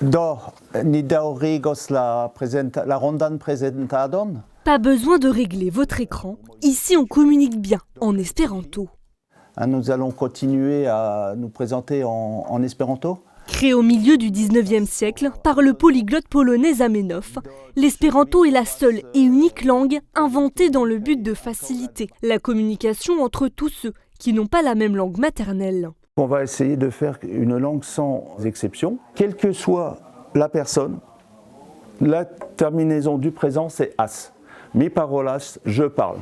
Do ni daŭrigos la rondan prezentadon? Pas besoin de régler votre écran. Ici, on communique bien en espéranto. Nous allons continuer à nous présenter en espéranto. Créé au milieu du 19e siècle par le polyglotte polonais Zamenhof, l'espéranto est la seule et unique langue inventée dans le but de faciliter la communication entre tous ceux qui n'ont pas la même langue maternelle. On va essayer de faire une langue sans exception. Quelle que soit la personne, la terminaison du présent c'est as. Mi parolas, je parle.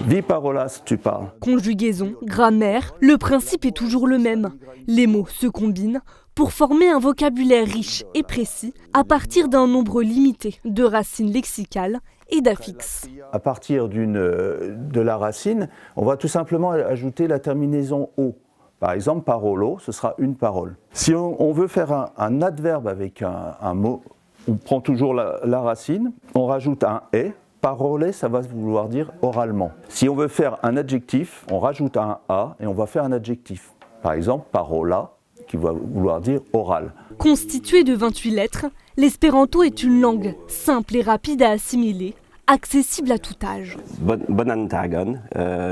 Vi parolas, tu parles. Conjugaison, grammaire, le principe est toujours le même. Les mots se combinent pour former un vocabulaire riche et précis à partir d'un nombre limité de racines lexicales et d'affixes. À partir de la racine, on va tout simplement ajouter la terminaison o. Par exemple, parolo, ce sera une parole. Si on veut faire un adverbe avec un mot, on prend toujours la racine, on rajoute un « et ». Parole, ça va vouloir dire oralement. Si on veut faire un adjectif, on rajoute un « a » et on va faire un adjectif. Par exemple, parola, qui va vouloir dire oral. Constitué de 28 lettres, l'espéranto est une langue simple et rapide à assimiler, accessible à tout âge. Bonan tagon,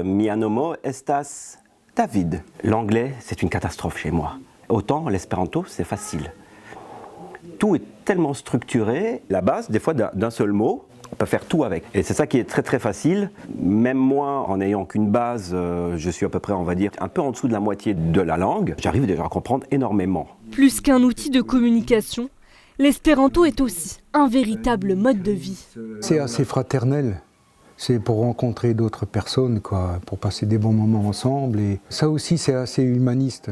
mia nomo estas David. L'anglais, c'est une catastrophe chez moi. Autant l'espéranto, c'est facile. Tout est tellement structuré, la base, des fois d'un seul mot, on peut faire tout avec. Et c'est ça qui est très très facile. Même moi, en n'ayant qu'une base, je suis à peu près, on va dire, un peu en dessous de la moitié de la langue, j'arrive déjà à comprendre énormément. Plus qu'un outil de communication, l'espéranto est aussi un véritable mode de vie. C'est assez fraternel. C'est pour rencontrer d'autres personnes, quoi, pour passer des bons moments ensemble. Et ça aussi, c'est assez humaniste.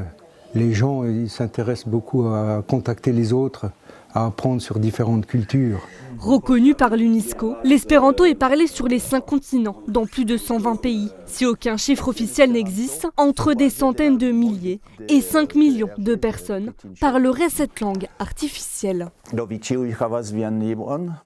Les gens s'intéressent beaucoup à contacter les autres, à apprendre sur différentes cultures. Reconnu par l'UNESCO, l'espéranto est parlé sur les 5 continents, dans plus de 120 pays. Si aucun chiffre officiel n'existe, entre des centaines de milliers et 5 millions de personnes parleraient cette langue artificielle. Do vi ĉiuj havas vian libron?